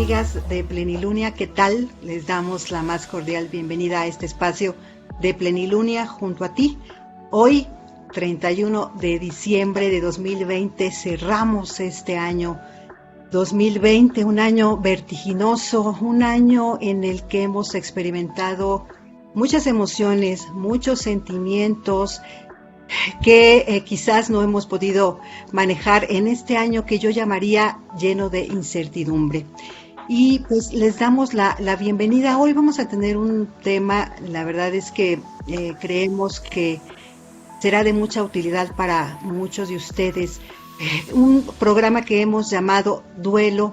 amigas de Plenilunia, ¿qué tal? Les damos la más cordial bienvenida a este espacio de Plenilunia junto a ti. Hoy, 31 de diciembre de 2020, cerramos este año 2020, un año vertiginoso, un año en el que hemos experimentado muchas emociones, muchos sentimientos que quizás no hemos podido manejar en este año que yo llamaría lleno de incertidumbre. Y pues les damos la bienvenida. Hoy vamos a tener un tema, la verdad es que creemos que será de mucha utilidad para muchos de ustedes. Un programa que hemos llamado Duelo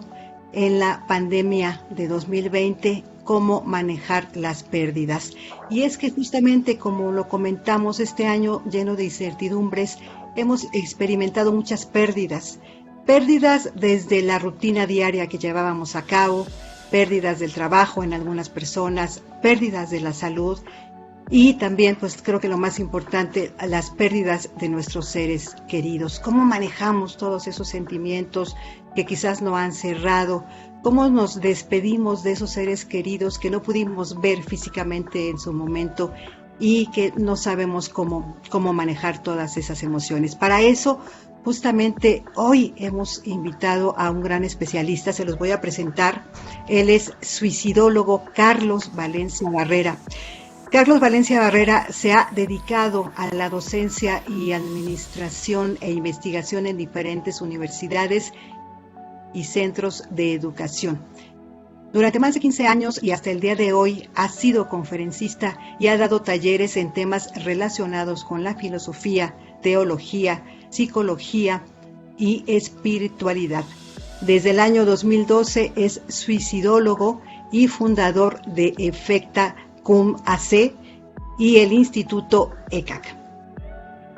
en la pandemia de 2020, cómo manejar las pérdidas. Y es que justamente como lo comentamos, este año lleno de incertidumbres, hemos experimentado muchas pérdidas. Pérdidas desde la rutina diaria que llevábamos a cabo, pérdidas del trabajo en algunas personas, pérdidas de la salud y también, pues creo que lo más importante, las pérdidas de nuestros seres queridos. ¿Cómo manejamos todos esos sentimientos que quizás no han cerrado? ¿Cómo nos despedimos de esos seres queridos que no pudimos ver físicamente en su momento y que no sabemos cómo manejar todas esas emociones? Para eso, justamente hoy hemos invitado a un gran especialista, se los voy a presentar. Él es suicidólogo Carlos Valencia Barrera. Carlos Valencia Barrera se ha dedicado a la docencia y administración e investigación en diferentes universidades y centros de educación. Durante más de 15 años y hasta el día de hoy ha sido conferencista y ha dado talleres en temas relacionados con la filosofía, teología, psicología y espiritualidad. Desde el año 2012 es suicidólogo y fundador de Efecta Cum AC y el Instituto ECAC.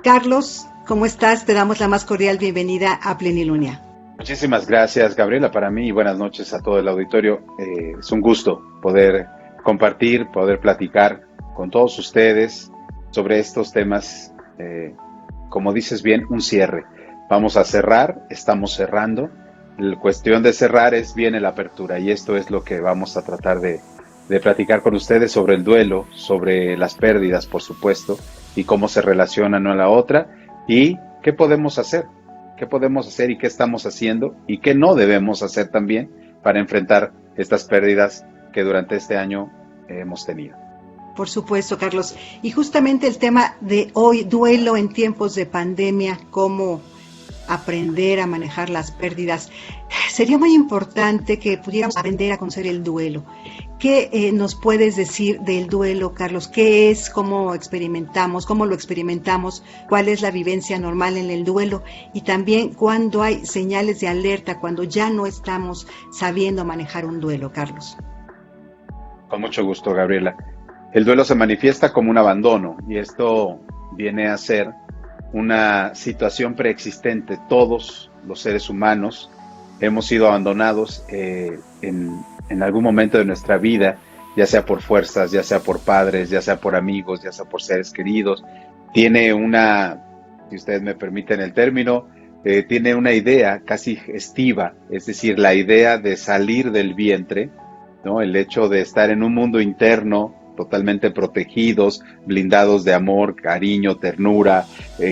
Carlos, ¿cómo estás? Te damos la más cordial bienvenida a Plenilunia. Muchísimas gracias, Gabriela, para mí, y buenas noches a todo el auditorio. Es un gusto poder compartir, poder platicar con todos ustedes sobre estos temas, como dices bien, un cierre. Vamos a cerrar, estamos cerrando. La cuestión de cerrar viene la apertura, y esto es lo que vamos a tratar de platicar con ustedes sobre el duelo, sobre las pérdidas, por supuesto, y cómo se relacionan una a la otra, y qué podemos hacer y qué estamos haciendo, y qué no debemos hacer también para enfrentar estas pérdidas que durante este año hemos tenido. Por supuesto, Carlos. Y justamente el tema de hoy, duelo en tiempos de pandemia, cómo aprender a manejar las pérdidas. Sería muy importante que pudiéramos aprender a conocer el duelo. ¿Qué nos puedes decir del duelo, Carlos? ¿Qué es? ¿Cómo lo experimentamos? ¿Cuál es la vivencia normal en el duelo? Y también cuándo hay señales de alerta, cuando ya no estamos sabiendo manejar un duelo, Carlos. Con mucho gusto, Gabriela. El duelo se manifiesta como un abandono, y esto viene a ser una situación preexistente. Todos los seres humanos hemos sido abandonados en algún momento de nuestra vida, ya sea por fuerzas, ya sea por padres, ya sea por amigos, ya sea por seres queridos. Tiene si ustedes me permiten el término, tiene una idea casi estiva, es decir, la idea de salir del vientre, ¿no? El hecho de estar en un mundo interno totalmente protegidos, blindados de amor, cariño, ternura,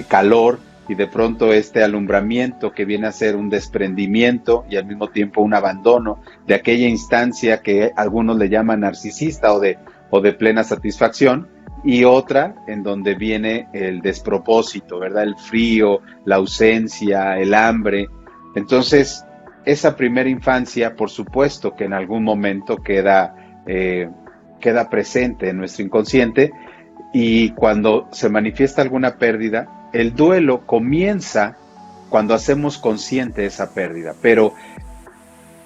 calor, y de pronto este alumbramiento que viene a ser un desprendimiento y al mismo tiempo un abandono de aquella instancia que algunos le llaman narcisista o de plena satisfacción, y otra en donde viene el despropósito, ¿verdad? El frío, la ausencia, el hambre. Entonces, esa primera infancia, por supuesto que en algún momento queda presente en nuestro inconsciente, y cuando se manifiesta alguna pérdida, el duelo comienza cuando hacemos consciente esa pérdida. Pero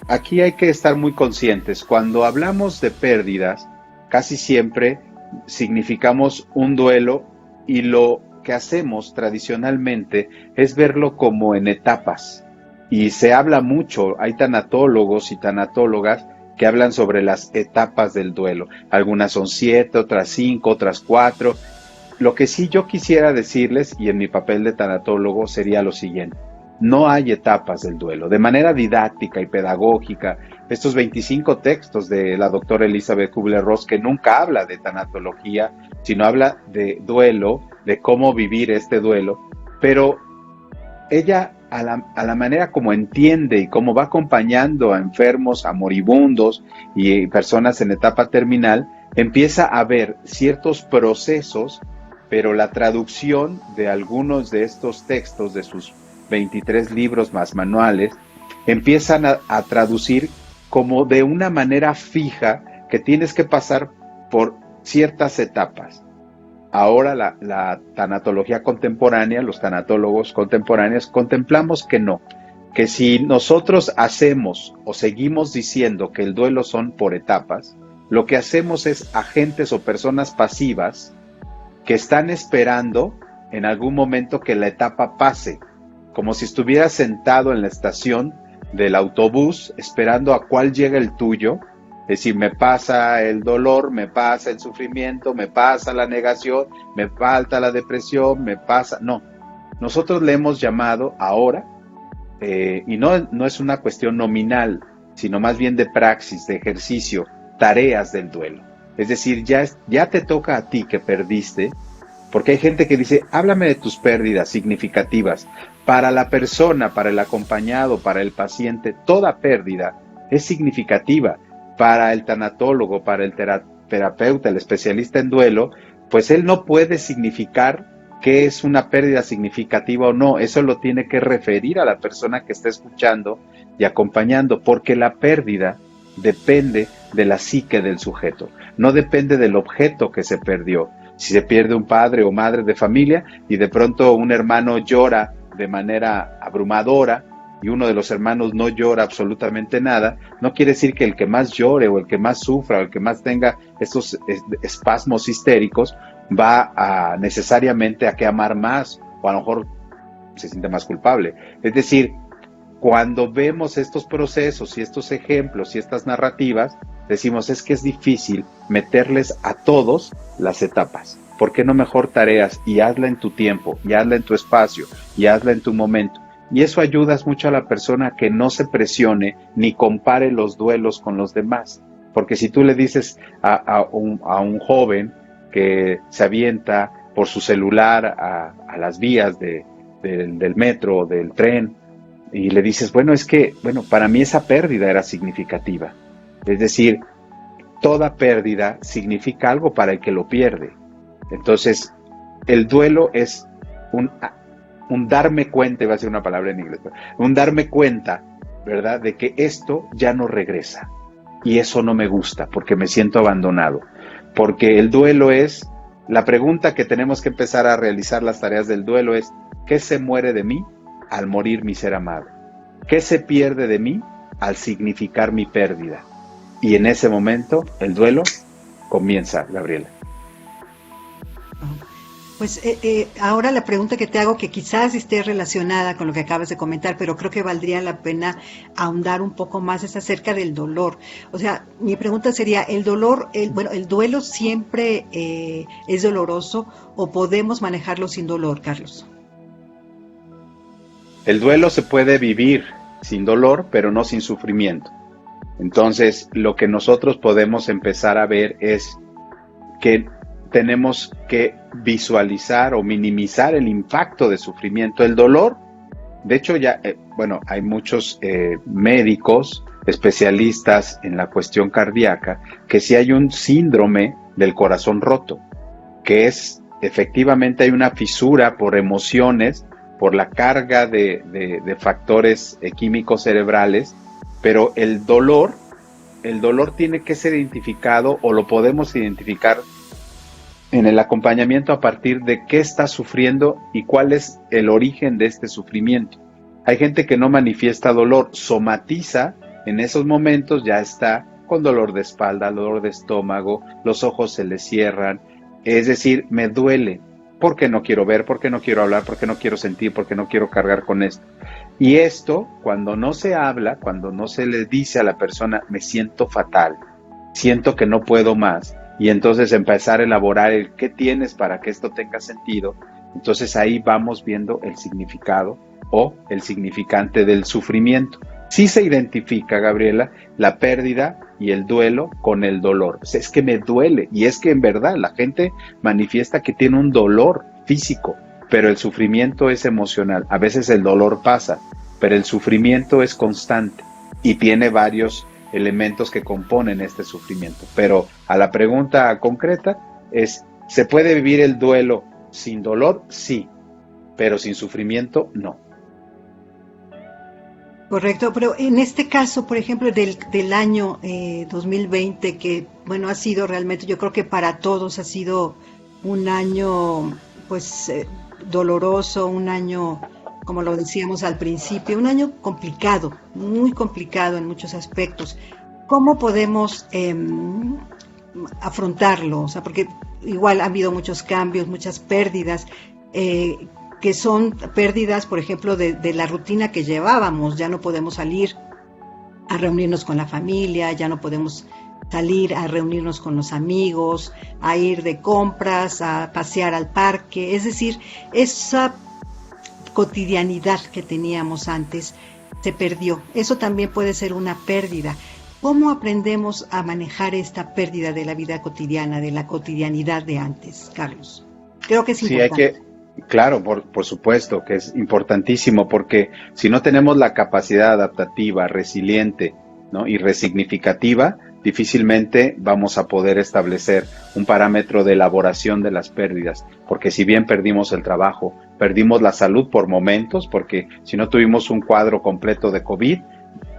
aquí hay que estar muy conscientes. Cuando hablamos de pérdidas, casi siempre significamos un duelo, y lo que hacemos tradicionalmente es verlo como en etapas. Y se habla mucho, hay tanatólogos y tanatólogas que hablan sobre las etapas del duelo. Algunas son 7, otras 5, otras 4. Lo que sí yo quisiera decirles, y en mi papel de tanatólogo, sería lo siguiente. no hay etapas del duelo. De manera didáctica y pedagógica, estos 25 textos de la doctora Elizabeth Kubler-Ross, que nunca habla de tanatología, sino habla de duelo, de cómo vivir este duelo, pero ella, a la manera como entiende y cómo va acompañando a enfermos, a moribundos y personas en etapa terminal, empieza a ver ciertos procesos, pero la traducción de algunos de estos textos, de sus 23 libros más manuales, empiezan a traducir como de una manera fija que tienes que pasar por ciertas etapas. Ahora la tanatología contemporánea, los tanatólogos contemporáneos, contemplamos que no, que si nosotros hacemos o seguimos diciendo que el duelo son por etapas, lo que hacemos es agentes o personas pasivas que están esperando en algún momento que la etapa pase, como si estuvieras sentado en la estación del autobús esperando a cuál llega el tuyo. Es decir, me pasa el dolor, me pasa el sufrimiento, me pasa la negación, me falta la depresión, me pasa... No, nosotros le hemos llamado ahora, y no es una cuestión nominal, sino más bien de praxis, de ejercicio, tareas del duelo. Es decir, ya te toca a ti que perdiste, porque hay gente que dice, háblame de tus pérdidas significativas. Para la persona, para el acompañado, para el paciente, toda pérdida es significativa. Para el tanatólogo, para el terapeuta, el especialista en duelo, pues él no puede significar qué es una pérdida significativa o no. Eso lo tiene que referir a la persona que está escuchando y acompañando, porque la pérdida depende de la psique del sujeto, no depende del objeto que se perdió. Si se pierde un padre o madre de familia y de pronto un hermano llora de manera abrumadora, y uno de los hermanos no llora absolutamente nada, no quiere decir que el que más llore o el que más sufra o el que más tenga estos espasmos histéricos va a necesariamente a que amar más o a lo mejor se siente más culpable. Es decir, cuando vemos estos procesos y estos ejemplos y estas narrativas, decimos es que es difícil meterles a todos las etapas. ¿Por qué no mejor tareas y hazla en tu tiempo, y hazla en tu espacio, y hazla en tu momento? Y eso ayuda mucho a la persona a que no se presione ni compare los duelos con los demás. Porque si tú le dices a un joven que se avienta por su celular a las vías del metro o del tren, y le dices, bueno, para mí esa pérdida era significativa. Es decir, toda pérdida significa algo para el que lo pierde. Entonces, el duelo es un darme cuenta, iba a ser una palabra en inglés, un darme cuenta, ¿verdad?, de que esto ya no regresa. Y eso no me gusta, porque me siento abandonado. Porque el duelo es, la pregunta que tenemos que empezar a realizar las tareas del duelo es, ¿qué se muere de mí al morir mi ser amado? ¿Qué se pierde de mí al significar mi pérdida? Y en ese momento, el duelo comienza, Gabriela. Pues ahora la pregunta que te hago, que quizás esté relacionada con lo que acabas de comentar, pero creo que valdría la pena ahondar un poco más, es acerca del dolor. O sea, mi pregunta sería, ¿el duelo siempre es doloroso o podemos manejarlo sin dolor, Carlos? El duelo se puede vivir sin dolor, pero no sin sufrimiento. Entonces, lo que nosotros podemos empezar a ver es que tenemos que visualizar o minimizar el impacto de sufrimiento. El dolor, de hecho ya, hay muchos médicos, especialistas en la cuestión cardíaca, que si hay un síndrome del corazón roto, que es, efectivamente hay una fisura por emociones, por la carga de factores químicos cerebrales, pero el dolor tiene que ser identificado o lo podemos identificar en el acompañamiento a partir de qué está sufriendo y cuál es el origen de este sufrimiento. Hay gente que no manifiesta dolor, somatiza en esos momentos, ya está con dolor de espalda, dolor de estómago, los ojos se le cierran, es decir, me duele, porque no quiero ver, porque no quiero hablar, porque no quiero sentir, porque no quiero cargar con esto. Y esto, cuando no se habla, cuando no se le dice a la persona, me siento fatal, siento que no puedo más, y entonces empezar a elaborar el qué tienes para que esto tenga sentido, entonces ahí vamos viendo el significado o el significante del sufrimiento. Sí se identifica, Gabriela, la pérdida y el duelo con el dolor. O sea, es que me duele, y es que en verdad la gente manifiesta que tiene un dolor físico, pero el sufrimiento es emocional. A veces el dolor pasa, pero el sufrimiento es constante y tiene varios elementos que componen este sufrimiento. Pero a la pregunta concreta es, ¿se puede vivir el duelo sin dolor? Sí, pero sin sufrimiento, no. Correcto, pero en este caso, por ejemplo, del año 2020, que bueno, ha sido realmente, yo creo que para todos ha sido un año pues doloroso, un año, como lo decíamos al principio, un año complicado, muy complicado en muchos aspectos. ¿Cómo podemos afrontarlo? O sea, porque igual ha habido muchos cambios, muchas pérdidas, que son pérdidas, por ejemplo, de la rutina que llevábamos. Ya no podemos salir a reunirnos con la familia, ya no podemos salir a reunirnos con los amigos, a ir de compras, a pasear al parque. Es decir, esa cotidianidad que teníamos antes se perdió. Eso también puede ser una pérdida. ¿Cómo aprendemos a manejar esta pérdida de la vida cotidiana, de la cotidianidad de antes, Carlos? Creo que es importante. Claro, por supuesto que es importantísimo, porque si no tenemos la capacidad adaptativa, resiliente, ¿no?, y resignificativa, difícilmente vamos a poder establecer un parámetro de elaboración de las pérdidas, porque si bien perdimos el trabajo, perdimos la salud por momentos, porque si no tuvimos un cuadro completo de COVID,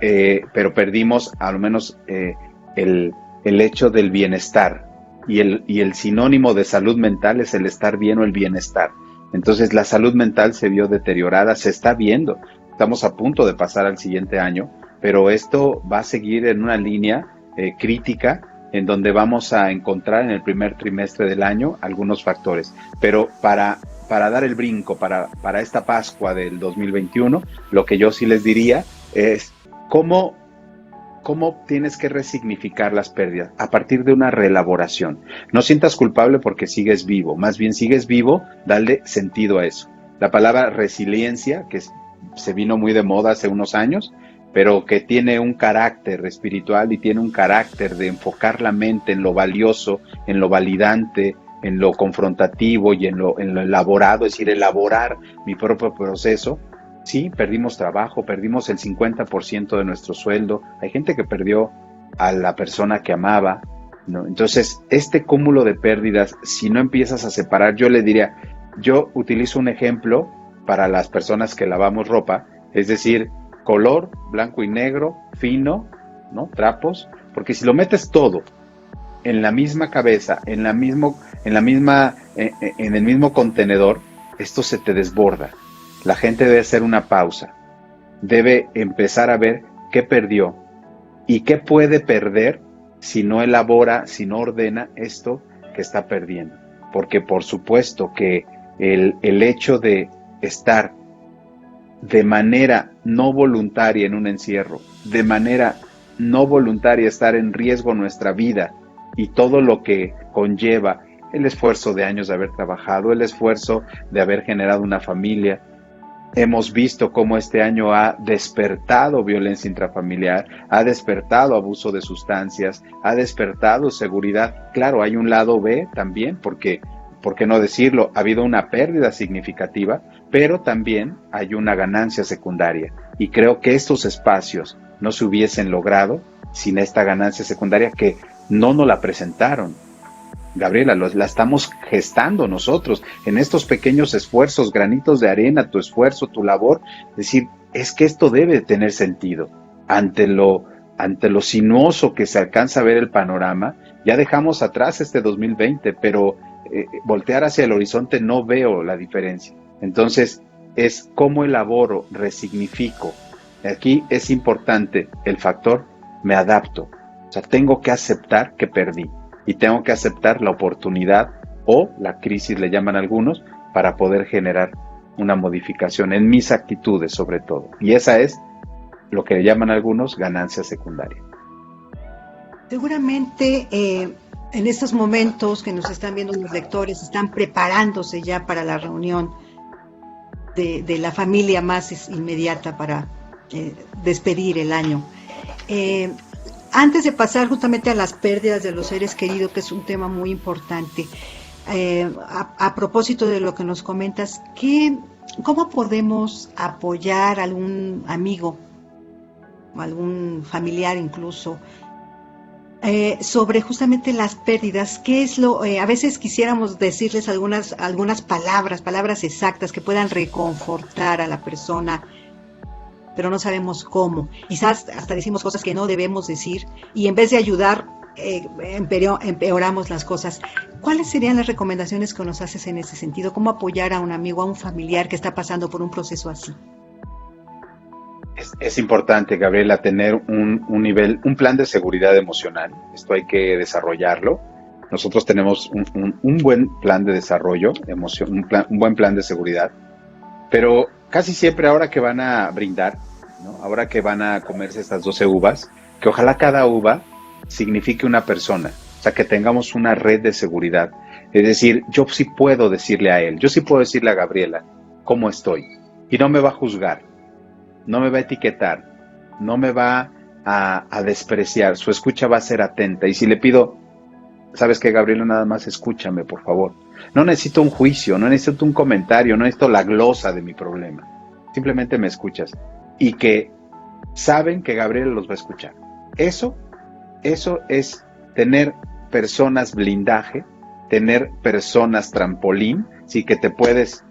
pero perdimos al menos el hecho del bienestar, y el sinónimo de salud mental es el estar bien o el bienestar. Entonces la salud mental se vio deteriorada, se está viendo. Estamos a punto de pasar al siguiente año, pero esto va a seguir en una línea crítica en donde vamos a encontrar en el primer trimestre del año algunos factores. Pero para dar el brinco, para esta Pascua del 2021, lo que yo sí les diría es cómo tienes que resignificar las pérdidas a partir de una reelaboración. No sientas culpable porque sigues vivo, más bien sigues vivo, dale sentido a eso. La palabra resiliencia, que se vino muy de moda hace unos años, pero que tiene un carácter espiritual y tiene un carácter de enfocar la mente en lo valioso, en lo validante, en lo confrontativo y en lo elaborado, es decir, elaborar mi propio proceso. Sí, perdimos trabajo, perdimos el 50% de nuestro sueldo. Hay gente que perdió a la persona que amaba, ¿no? Entonces, este cúmulo de pérdidas, si no empiezas a separar, yo le diría, yo utilizo un ejemplo para las personas que lavamos ropa, es decir, color, blanco y negro, fino, ¿no?, trapos, porque si lo metes todo en la misma cabeza, en el mismo contenedor, esto se te desborda. La gente debe hacer una pausa, debe empezar a ver qué perdió y qué puede perder si no elabora, si no ordena esto que está perdiendo. Porque por supuesto que el hecho de estar de manera no voluntaria en un encierro, de manera no voluntaria estar en riesgo nuestra vida y todo lo que conlleva el esfuerzo de años de haber trabajado, el esfuerzo de haber generado una familia. Hemos visto cómo este año ha despertado violencia intrafamiliar, ha despertado abuso de sustancias, ha despertado seguridad. Claro, hay un lado B también, porque, ¿por qué no decirlo? Ha habido una pérdida significativa, pero también hay una ganancia secundaria. Y creo que estos espacios no se hubiesen logrado sin esta ganancia secundaria que no nos la presentaron. Gabriela, la estamos gestando nosotros en estos pequeños esfuerzos, granitos de arena, tu esfuerzo, tu labor. Es decir, es que esto debe tener sentido. Ante lo sinuoso que se alcanza a ver el panorama, ya dejamos atrás este 2020, pero voltear hacia el horizonte no veo la diferencia. Entonces, es cómo elaboro, resignifico. Aquí es importante el factor, me adapto. O sea, tengo que aceptar que perdí. Y tengo que aceptar la oportunidad o la crisis, le llaman algunos, para poder generar una modificación en mis actitudes sobre todo. Y esa es lo que le llaman algunos ganancia secundaria. Seguramente en estos momentos que nos están viendo los lectores, están preparándose ya para la reunión. de la familia más inmediata para despedir el año. Antes de pasar justamente a las pérdidas de los seres queridos, que es un tema muy importante, a propósito de lo que nos comentas, ¿cómo podemos apoyar a algún amigo, algún familiar incluso, sobre justamente las pérdidas? ¿Qué es a veces quisiéramos decirles algunas palabras exactas que puedan reconfortar a la persona, pero no sabemos cómo. Quizás hasta decimos cosas que no debemos decir y en vez de ayudar, empeoramos las cosas. ¿Cuáles serían las recomendaciones que nos haces en ese sentido? ¿Cómo apoyar a un amigo, a un familiar que está pasando por un proceso así? Es importante, Gabriela, tener un plan de seguridad emocional. Esto hay que desarrollarlo. Nosotros tenemos un buen plan de desarrollo, un buen plan de seguridad, pero casi siempre ahora que van a brindar, ¿no? Ahora que van a comerse estas 12 uvas, que ojalá cada uva signifique una persona, o sea, que tengamos una red de seguridad. Es decir, yo sí puedo decirle a él, yo sí puedo decirle a Gabriela cómo estoy, y no me va a juzgar, no me va a etiquetar, no me va a despreciar, su escucha va a ser atenta, y si le pido, ¿sabes qué, Gabriela? Nada más escúchame, por favor. No necesito un juicio, no necesito un comentario, no necesito la glosa de mi problema. Simplemente me escuchas. Y que saben que Gabriela los va a escuchar. Eso es tener personas blindaje, tener personas trampolín, sí, que te puedes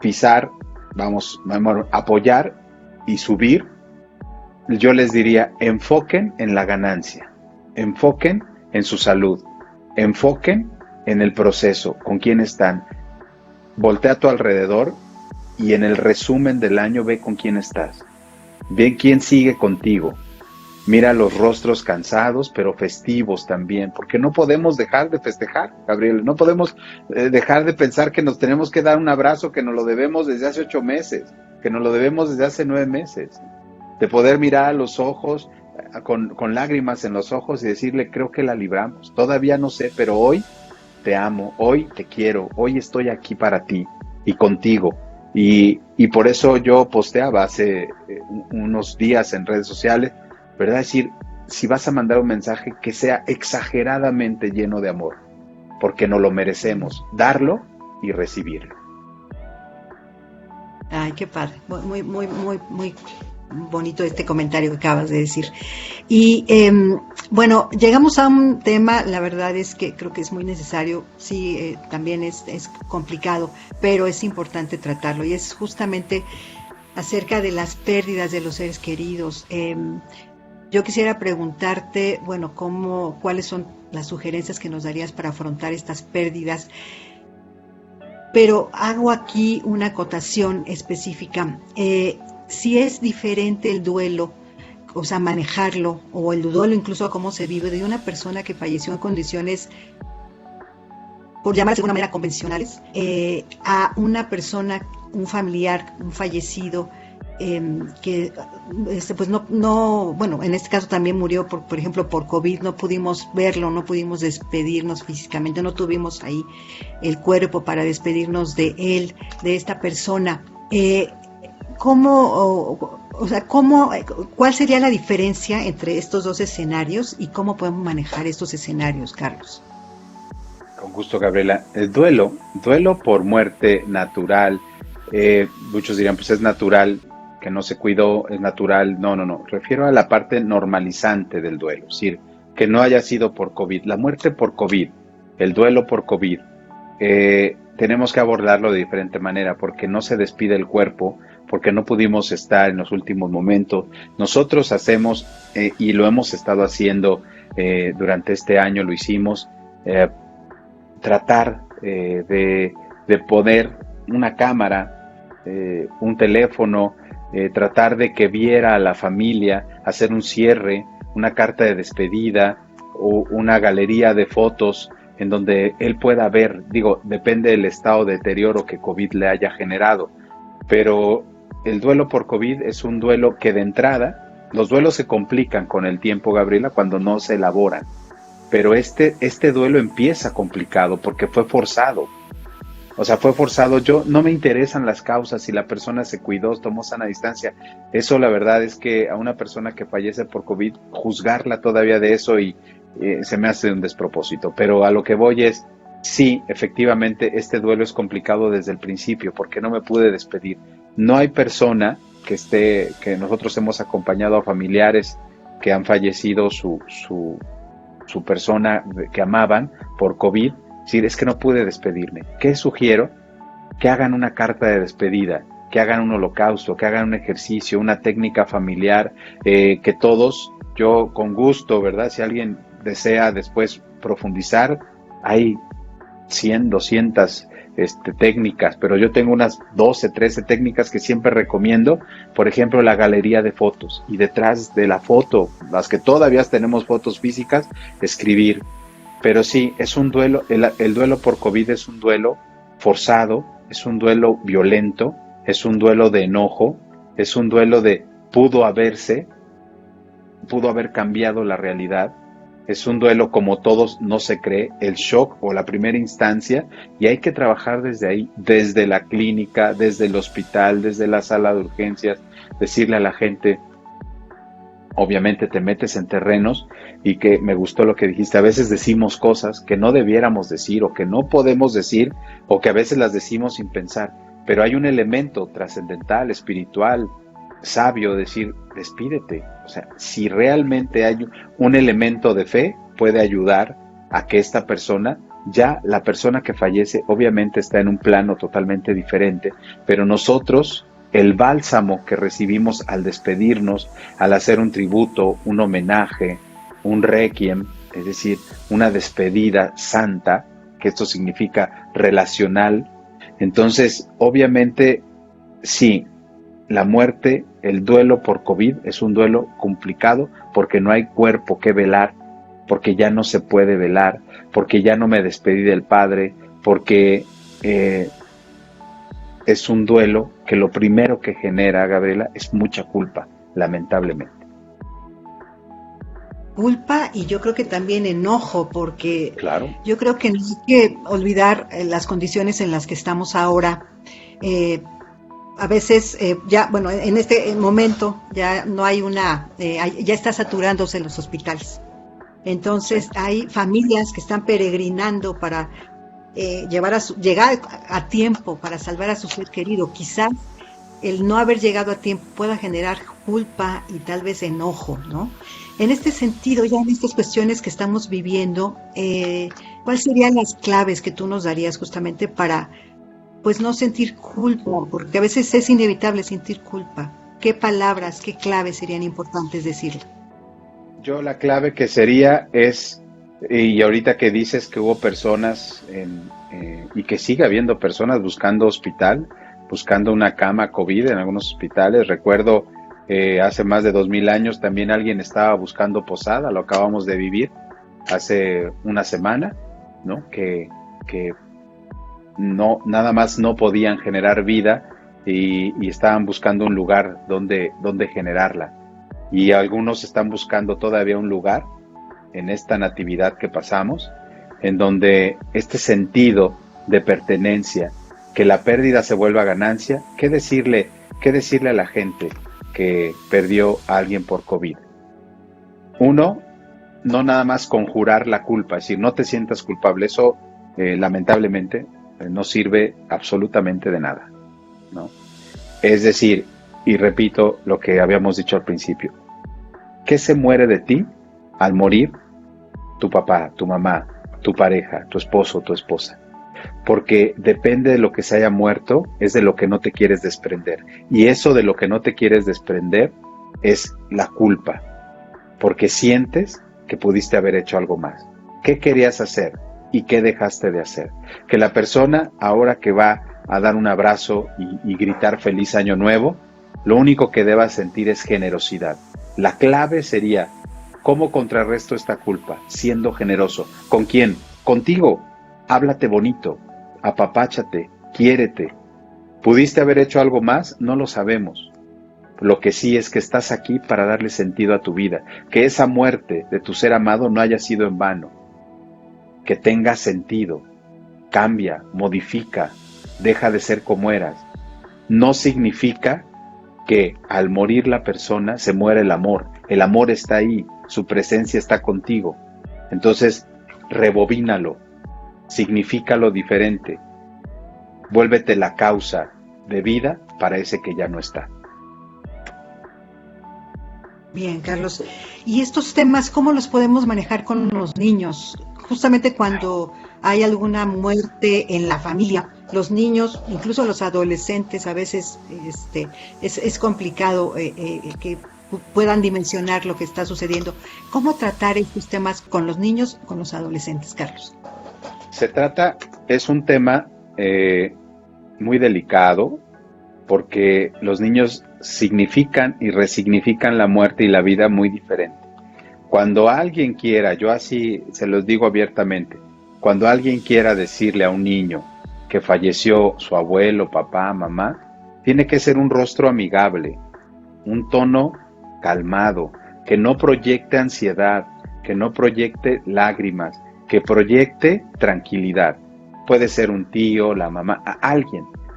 pisar, vamos, apoyar y subir. Yo les diría, enfoquen en la ganancia, enfoquen en su salud, enfoquen en el proceso, con quién están. Voltea a tu alrededor y en el resumen del año ve con quién estás. Ve quién sigue contigo. Mira los rostros cansados, pero festivos también, porque no podemos dejar de festejar, Gabriel. No podemos dejar de pensar que nos tenemos que dar un abrazo, que nos lo debemos desde hace 8 meses, que nos lo debemos desde hace 9 meses. De poder mirar a los ojos, con lágrimas en los ojos y decirle, creo que la libramos. Todavía no sé, pero hoy te amo, hoy te quiero, hoy estoy aquí para ti y contigo. Y por eso yo posteaba hace unos días en redes sociales, ¿verdad? Es decir, si vas a mandar un mensaje que sea exageradamente lleno de amor, porque no lo merecemos, darlo y recibirlo. Ay, qué padre, muy, muy, muy, muy bonito este comentario que acabas de decir. Y bueno, llegamos a un tema, la verdad es que creo que es muy necesario, sí, también es complicado, pero es importante tratarlo, y es justamente acerca de las pérdidas de los seres queridos. Yo quisiera preguntarte, bueno, cuáles son las sugerencias que nos darías para afrontar estas pérdidas, pero hago aquí una acotación específica. Si es diferente el duelo, o sea, manejarlo, o el duelo incluso cómo se vive de una persona que falleció en condiciones, por llamarlas de alguna manera, convencionales, a una persona, un familiar, un fallecido, que pues no, bueno, en este caso también murió por ejemplo por COVID, no pudimos verlo, no pudimos despedirnos físicamente, no tuvimos ahí el cuerpo para despedirnos de él, de esta persona. ¿Cuál sería la diferencia entre estos dos escenarios y cómo podemos manejar estos escenarios, Carlos? Con gusto, Gabriela. El duelo por muerte natural, muchos dirían, pues es natural, que no se cuidó, es natural. No. Refiero a la parte normalizante del duelo, es decir, que no haya sido por COVID. La muerte por COVID, el duelo por COVID, tenemos que abordarlo de diferente manera, porque no se despide el cuerpo, porque no pudimos estar en los últimos momentos. Nosotros hacemos, y lo hemos estado haciendo durante este año, lo hicimos, tratar de poner una cámara, un teléfono, tratar de que viera a la familia, hacer un cierre, una carta de despedida o una galería de fotos en donde él pueda ver, depende del estado de deterioro que COVID le haya generado, pero el duelo por COVID es un duelo que de entrada, los duelos se complican con el tiempo, Gabriela, cuando no se elaboran, pero este duelo empieza complicado porque fue forzado. O sea, fue forzado. Yo no me interesan las causas, si la persona se cuidó, tomó sana distancia. Eso la verdad es que a una persona que fallece por COVID, juzgarla todavía de eso y se me hace un despropósito. Pero a lo que voy es, sí, efectivamente, este duelo es complicado desde el principio, porque no me pude despedir. No hay persona que nosotros hemos acompañado a familiares que han fallecido su persona que amaban por COVID. Sí, es que no pude despedirme. ¿Qué sugiero? Que hagan una carta de despedida, que hagan un holocausto, que hagan un ejercicio, una técnica familiar, que todos, yo con gusto, ¿verdad? Si alguien desea después profundizar, hay 100, 200 técnicas, pero yo tengo unas 12, 13 técnicas que siempre recomiendo. Por ejemplo, la galería de fotos, y detrás de la foto, las que todavía tenemos fotos físicas, escribir. Pero sí, es un duelo, el duelo por COVID es un duelo forzado, es un duelo violento, es un duelo de enojo, es un duelo de pudo haber cambiado la realidad, es un duelo como todos no se cree, el shock o la primera instancia, y hay que trabajar desde ahí, desde la clínica, desde el hospital, desde la sala de urgencias, decirle a la gente. Obviamente te metes en terrenos, y que me gustó lo que dijiste, a veces decimos cosas que no debiéramos decir o que no podemos decir, o que a veces las decimos sin pensar, pero hay un elemento trascendental, espiritual, sabio, decir, despídete. O sea, si realmente hay un elemento de fe, puede ayudar a que esta persona, ya la persona que fallece obviamente está en un plano totalmente diferente, pero nosotros, el bálsamo que recibimos al despedirnos, al hacer un tributo, un homenaje, un requiem, es decir, una despedida santa, que esto significa relacional. Entonces, obviamente, sí, la muerte, el duelo por COVID es un duelo complicado, porque no hay cuerpo que velar, porque ya no se puede velar, porque ya no me despedí del padre, porque es un duelo que lo primero que genera, Gabriela, es mucha culpa, lamentablemente. Culpa, y yo creo que también enojo, porque Claro. yo creo que no hay que olvidar las condiciones en las que estamos ahora. Eh, a veces, ya, bueno, en este momento ya no hay ya está saturándose los hospitales. Sí. Entonces hay familias que están peregrinando para llegar a tiempo para salvar a su ser querido. Quizás el no haber llegado a tiempo pueda generar culpa y tal vez enojo, ¿no? En este sentido, ya en estas cuestiones que estamos viviendo, ¿cuáles serían las claves que tú nos darías justamente para, pues, no sentir culpa? Porque a veces es inevitable sentir culpa. ¿Qué palabras, qué claves serían importantes decirle? Yo la clave que sería es, y ahorita que dices que hubo personas y que sigue habiendo personas buscando hospital, buscando una cama COVID en algunos hospitales. Recuerdo hace más de 2000 años también alguien estaba buscando posada, lo acabamos de vivir hace una semana, ¿no? Que no, nada más no podían generar vida, y estaban buscando un lugar donde generarla. Y algunos están buscando todavía un lugar en esta natividad que pasamos, en donde este sentido de pertenencia, que la pérdida se vuelva ganancia. ¿Qué decirle a la gente que perdió a alguien por COVID? Uno, no nada más conjurar la culpa, es decir, no te sientas culpable. Eso, lamentablemente, no sirve absolutamente de nada, ¿no? Es decir, y repito lo que habíamos dicho al principio, ¿qué se muere de ti al morir tu papá, tu mamá, tu pareja, tu esposo, tu esposa? Porque depende de lo que se haya muerto, es de lo que no te quieres desprender. Y eso de lo que no te quieres desprender es la culpa, porque sientes que pudiste haber hecho algo más. ¿Qué querías hacer y qué dejaste de hacer? Que la persona, ahora que va a dar un abrazo y gritar feliz año nuevo, lo único que deba sentir es generosidad. La clave sería, ¿cómo contrarresto esta culpa? Siendo generoso. ¿Con quién? Contigo. Háblate bonito, apapáchate, quiérete. ¿Pudiste haber hecho algo más? No lo sabemos. Lo que sí es que estás aquí para darle sentido a tu vida, que esa muerte de tu ser amado no haya sido en vano, que tenga sentido. cambia, modifica, deja de ser como eras. No significa que al morir la persona se muere el amor. El amor está ahí, su presencia está contigo. Entonces, rebobínalo, signifícalo diferente, vuélvete la causa de vida para ese que ya no está. Bien, Carlos. ¿Y estos temas cómo los podemos manejar con los niños? Justamente cuando hay alguna muerte en la familia, los niños, incluso los adolescentes, a veces es complicado que puedan dimensionar lo que está sucediendo. ¿Cómo tratar estos temas con los niños, con los adolescentes, Carlos? Es un tema muy delicado, porque los niños significan y resignifican la muerte y la vida muy diferente. Cuando alguien quiera, yo así se los digo abiertamente, cuando alguien quiera decirle a un niño que falleció su abuelo, papá, mamá, tiene que ser un rostro amigable, un tono calmado, que no proyecte ansiedad, que no proyecte lágrimas, que proyecte tranquilidad. Puede ser un tío, la mamá,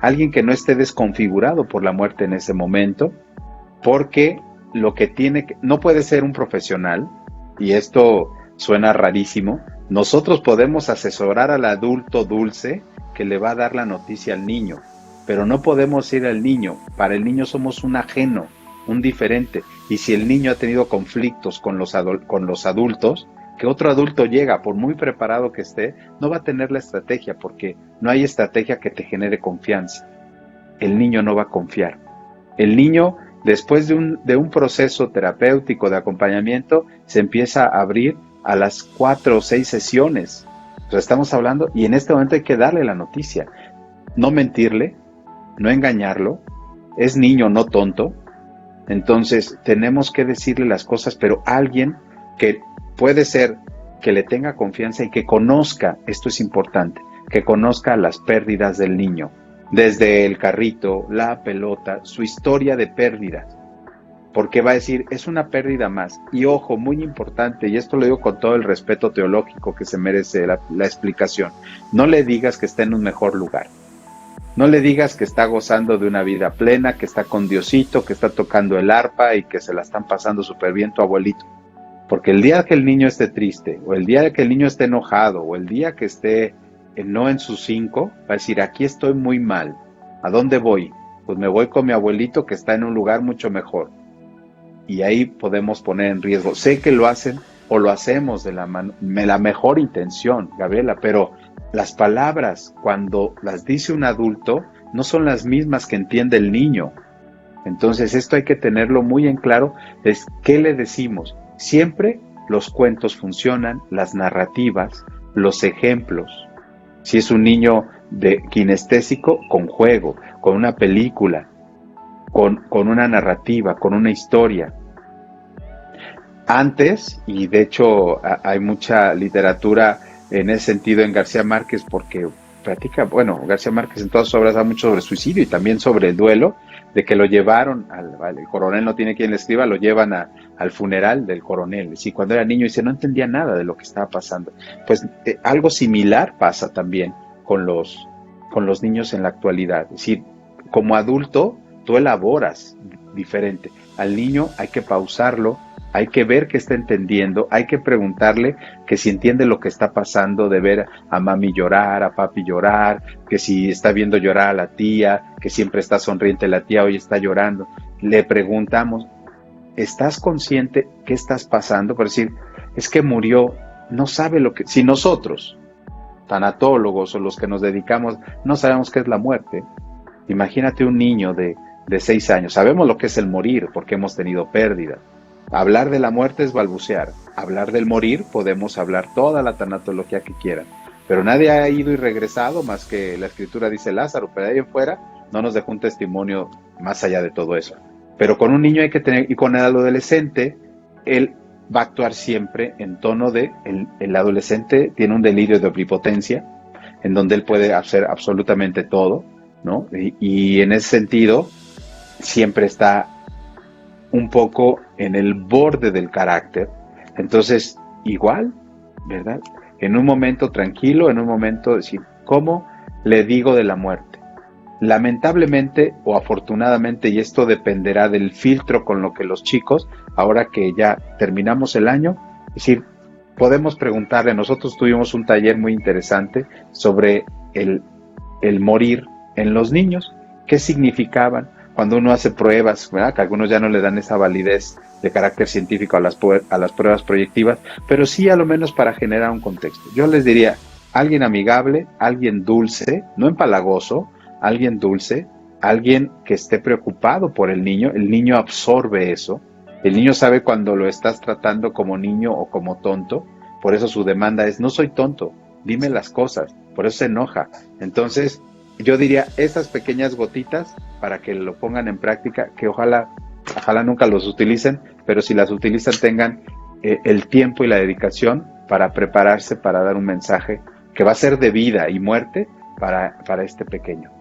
alguien que no esté desconfigurado por la muerte en ese momento, porque no puede ser un profesional, y esto suena rarísimo. Nosotros podemos asesorar al adulto dulce que le va a dar la noticia al niño, pero no podemos ir al niño. Para el niño somos un ajeno, un diferente, y si el niño ha tenido conflictos con los adultos, que otro adulto llega, por muy preparado que esté, no va a tener la estrategia, porque no hay estrategia que te genere confianza. El niño no va a confiar. El niño, después de un proceso terapéutico de acompañamiento, se empieza a abrir a las 4 o 6 sesiones. O sea, estamos hablando, y en este momento hay que darle la noticia. No mentirle, no engañarlo. Es niño, no tonto. Entonces, tenemos que decirle las cosas, pero alguien que puede ser que le tenga confianza y que conozca, esto es importante, que conozca las pérdidas del niño, desde el carrito, la pelota, su historia de pérdidas, porque va a decir, es una pérdida más. Y ojo, muy importante, y esto lo digo con todo el respeto teológico que se merece la explicación, no le digas que está en un mejor lugar, no le digas que está gozando de una vida plena, que está con Diosito, que está tocando el arpa y que se la están pasando súper bien tu abuelito. Porque el día que el niño esté triste, o el día que el niño esté enojado, o el día que esté no en sus 5, va a decir, aquí estoy muy mal. ¿A dónde voy? Pues me voy con mi abuelito que está en un lugar mucho mejor. Y ahí podemos poner en riesgo. Sé que lo hacen o lo hacemos de la mejor intención, Gabriela, pero las palabras, cuando las dice un adulto, no son las mismas que entiende el niño. Entonces esto hay que tenerlo muy en claro, es qué le decimos. Siempre los cuentos funcionan, las narrativas, los ejemplos. Si es un niño kinestésico, con juego, con una película, con una narrativa, con una historia. Antes, y de hecho hay mucha literatura en ese sentido en García Márquez, porque García Márquez en todas sus obras habla mucho sobre el suicidio y también sobre el duelo, de que lo llevaron, el coronel no tiene quien le escriba, lo llevan al funeral del coronel. Y cuando era niño dice, no entendía nada de lo que estaba pasando. Pues algo similar pasa también con los niños en la actualidad. Es decir, como adulto, tú elaboras diferente. Al niño hay que pausarlo, hay que ver que está entendiendo, hay que preguntarle que si entiende lo que está pasando, de ver a mami llorar, a papi llorar, que si está viendo llorar a la tía, que siempre está sonriente la tía, hoy está llorando. Le preguntamos, ¿estás consciente qué estás pasando? Por decir, es que murió, no sabe lo que... Si nosotros, tanatólogos o los que nos dedicamos, no sabemos qué es la muerte, imagínate un niño de 6 años, sabemos lo que es el morir porque hemos tenido pérdidas. Hablar de la muerte es balbucear. Hablar del morir, podemos hablar toda la tanatología que quieran. Pero nadie ha ido y regresado más que la escritura dice Lázaro, pero de ahí en fuera no nos dejó un testimonio más allá de todo eso. Pero con un niño hay que tener, y con el adolescente, él va a actuar siempre en tono de, el adolescente tiene un delirio de omnipotencia, en donde él puede hacer absolutamente todo, ¿no? Y en ese sentido, siempre está un poco en el borde del carácter. Entonces, igual, ¿verdad? En un momento tranquilo, en un momento decir, ¿Cómo le digo de la muerte? Lamentablemente o afortunadamente, y esto dependerá del filtro con lo que los chicos, ahora que ya terminamos el año, es decir, podemos preguntarle. Nosotros tuvimos un taller muy interesante sobre el morir en los niños, qué significaban cuando uno hace pruebas, ¿verdad? Que algunos ya no le dan esa validez de carácter científico a las pruebas proyectivas, pero sí a lo menos para generar un contexto. Yo les diría, alguien amigable, alguien dulce, no empalagoso, alguien dulce, alguien que esté preocupado por el niño absorbe eso, el niño sabe cuando lo estás tratando como niño o como tonto, por eso su demanda es, no soy tonto, dime las cosas, por eso se enoja. Entonces, yo diría, esas pequeñas gotitas para que lo pongan en práctica, que ojalá nunca los utilicen, pero si las utilizan tengan el tiempo y la dedicación para prepararse para dar un mensaje que va a ser de vida y muerte para este pequeño.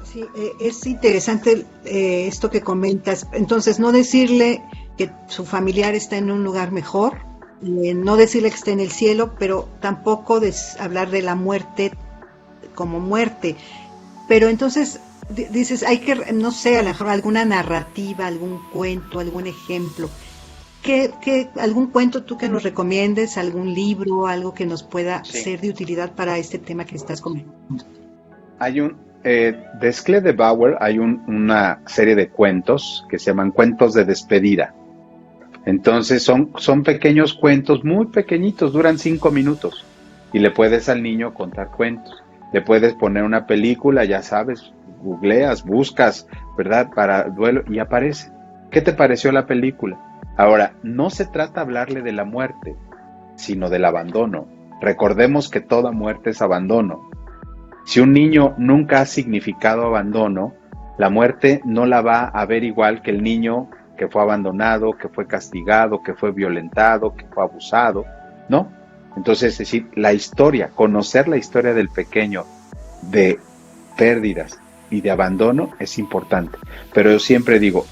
Sí, es interesante esto que comentas. Entonces, no decirle que su familiar está en un lugar mejor, no decirle que está en el cielo, pero tampoco hablar de la muerte como muerte. Pero entonces dices, hay que, no sé, a lo mejor alguna narrativa, algún cuento, algún ejemplo. ¿Algún cuento tú que nos recomiendes, algún libro, algo que nos pueda ser de utilidad para este tema que estás comentando? Hay de Skle de Bauer hay una serie de cuentos que se llaman cuentos de despedida. Entonces son pequeños cuentos muy pequeñitos, duran 5 minutos y le puedes al niño contar cuentos. Le puedes poner una película, ya sabes, googleas, buscas, ¿verdad? Para duelo y aparece. ¿Qué te pareció la película? Ahora, no se trata de hablarle de la muerte, sino del abandono. Recordemos que toda muerte es abandono. Si un niño nunca ha significado abandono, la muerte no la va a ver igual que el niño que fue abandonado, que fue castigado, que fue violentado, que fue abusado, ¿no? Entonces, es decir, la historia, conocer la historia del pequeño de pérdidas y de abandono es importante. Pero yo siempre digo,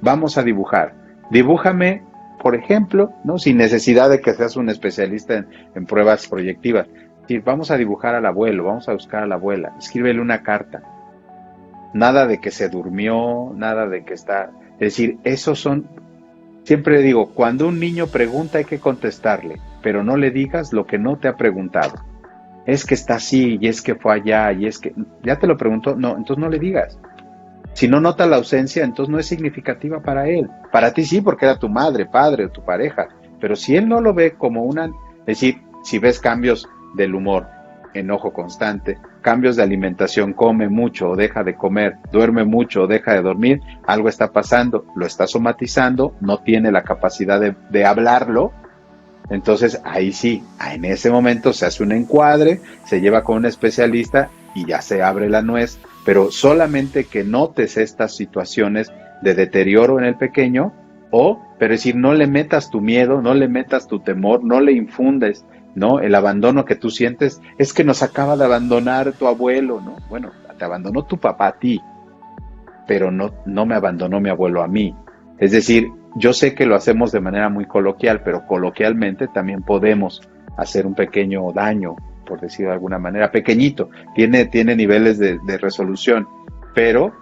vamos a dibujar. Dibújame, por ejemplo, ¿no? Sin necesidad de que seas un especialista en pruebas proyectivas. Sí, vamos a dibujar al abuelo, vamos a buscar a la abuela, escríbele una carta. Nada de que se durmió, nada de que está... Es decir, esos son... Siempre digo, cuando un niño pregunta hay que contestarle, pero no le digas lo que no te ha preguntado. Es que está así, y es que fue allá, y es que... ¿Ya te lo preguntó? No, entonces no le digas. Si no nota la ausencia, entonces no es significativa para él. Para ti sí, porque era tu madre, padre, o tu pareja. Pero si él no lo ve como una... Es decir, si ves cambios del humor, enojo constante, cambios de alimentación, come mucho o deja de comer, duerme mucho o deja de dormir, algo está pasando, lo está somatizando, no tiene la capacidad de hablarlo, entonces ahí sí, en ese momento se hace un encuadre, se lleva con un especialista y ya se abre la nuez, pero solamente que notes estas situaciones de deterioro en el pequeño, pero es decir, no le metas tu miedo, no le metas tu temor, no le infundes, ¿no? El abandono que tú sientes es que nos acaba de abandonar tu abuelo, ¿no? Bueno, te abandonó tu papá a ti, pero no me abandonó mi abuelo a mí. Es decir, yo sé que lo hacemos de manera muy coloquial, pero coloquialmente también podemos hacer un pequeño daño, por decirlo de alguna manera, pequeñito, tiene niveles de resolución, pero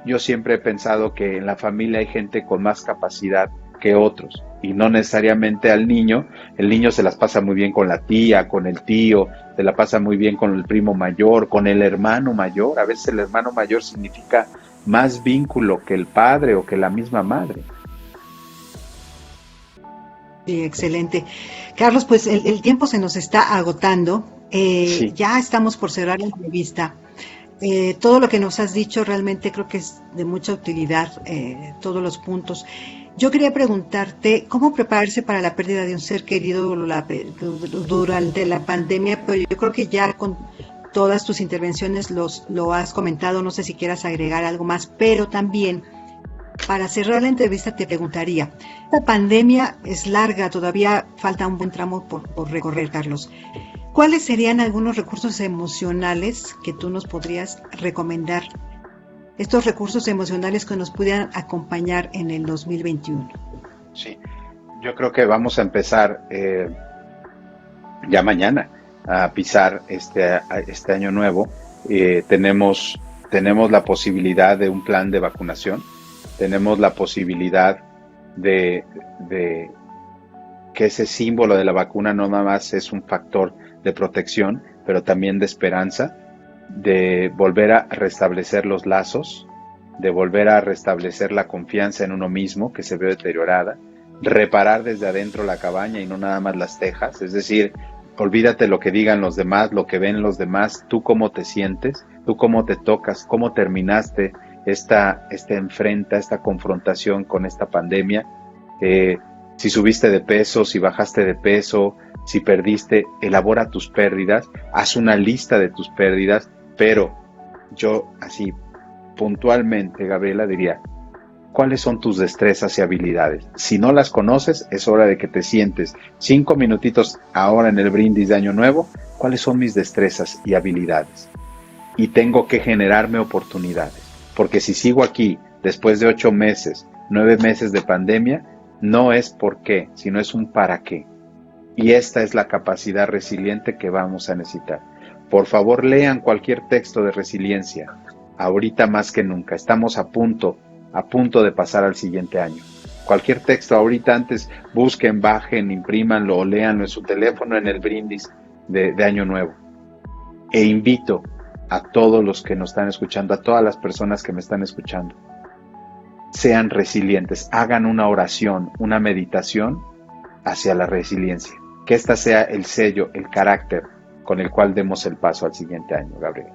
yo siempre he pensado que en la familia hay gente con más capacidad que otros, y no necesariamente al niño. El niño se las pasa muy bien con la tía, con el tío, se la pasa muy bien con el primo mayor, con el hermano mayor. A veces el hermano mayor significa más vínculo que el padre o que la misma madre. Sí, excelente. Carlos, pues el tiempo se nos está agotando. Sí. Ya estamos por cerrar la entrevista. Todo lo que nos has dicho realmente creo que es de mucha utilidad, todos los puntos. Yo quería preguntarte cómo prepararse para la pérdida de un ser querido durante la pandemia, pero yo creo que ya con todas tus intervenciones lo has comentado, no sé si quieras agregar algo más, pero también para cerrar la entrevista te preguntaría, la pandemia es larga, todavía falta un buen tramo por recorrer, Carlos. ¿Cuáles serían algunos recursos emocionales que tú nos podrías recomendar? Estos recursos emocionales que nos pudieran acompañar en el 2021. Sí, yo creo que vamos a empezar ya mañana a pisar este año nuevo. Tenemos la posibilidad de un plan de vacunación, tenemos la posibilidad de que ese símbolo de la vacuna no nada más es un factor de protección, pero también de esperanza, de volver a restablecer los lazos, de volver a restablecer la confianza en uno mismo que se ve deteriorada, reparar desde adentro la cabaña y no nada más las tejas, es decir, olvídate lo que digan los demás, lo que ven los demás, tú cómo te sientes, tú cómo te tocas, cómo terminaste esta confrontación con esta pandemia, si subiste de peso, si bajaste de peso, si perdiste, elabora tus pérdidas, haz una lista de tus pérdidas, pero yo así puntualmente, Gabriela, diría, ¿cuáles son tus destrezas y habilidades? Si no las conoces, es hora de que te sientes 5 minutitos ahora en el brindis de Año Nuevo. ¿Cuáles son mis destrezas y habilidades? Y tengo que generarme oportunidades, porque si sigo aquí después de 8 meses, 9 meses de pandemia, no es por qué, sino es un para qué. Y esta es la capacidad resiliente que vamos a necesitar. Por favor, lean cualquier texto de resiliencia. Ahorita más que nunca, estamos a punto de pasar al siguiente año. Cualquier texto ahorita antes, busquen, bajen, imprímanlo o léanlo en su teléfono en el brindis de Año Nuevo. E invito a todos los que nos están escuchando, a todas las personas que me están escuchando, sean resilientes, hagan una oración, una meditación hacia la resiliencia. Que esta sea el sello, el carácter con el cual demos el paso al siguiente año, Gabriela.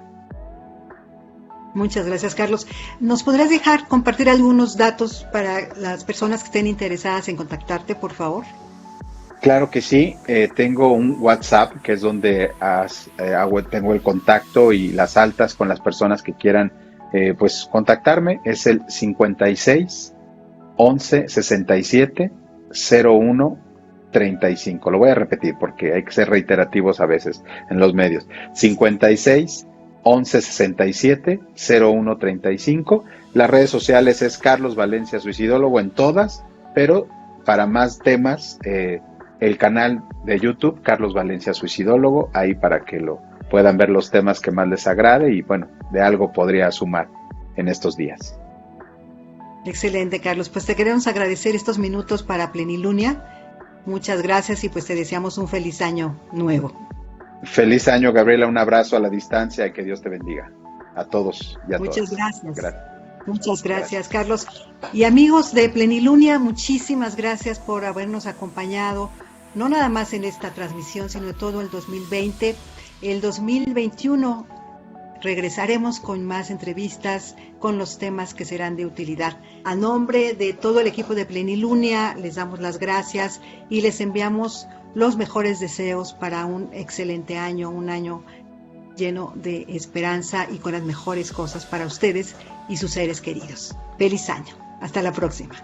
Muchas gracias, Carlos. ¿Nos podrás dejar compartir algunos datos para las personas que estén interesadas en contactarte, por favor? Claro que sí. Tengo un WhatsApp que es donde tengo el contacto y las altas con las personas que quieran pues contactarme. Es el 56 11 67 01 35. Lo voy a repetir porque hay que ser reiterativos a veces en los medios. 56 11 67 01 35. Las redes sociales es Carlos Valencia Suicidólogo en todas, pero para más temas, el canal de YouTube, Carlos Valencia Suicidólogo, ahí para que lo puedan ver los temas que más les agrade y bueno, de algo podría sumar en estos días. Excelente, Carlos. Pues te queremos agradecer estos minutos para Plenilunia. Muchas gracias y pues te deseamos un feliz año nuevo. Feliz año, Gabriela, un abrazo a la distancia y que Dios te bendiga a todos y a todas. Muchas gracias. Muchas gracias, Carlos. Y amigos de Plenilunia, muchísimas gracias por habernos acompañado, no nada más en esta transmisión, sino de todo el 2020. El 2021 regresaremos con más entrevistas, con los temas que serán de utilidad. A nombre de todo el equipo de Plenilunia, les damos las gracias y les enviamos los mejores deseos para un excelente año, un año lleno de esperanza y con las mejores cosas para ustedes y sus seres queridos. Feliz año. Hasta la próxima.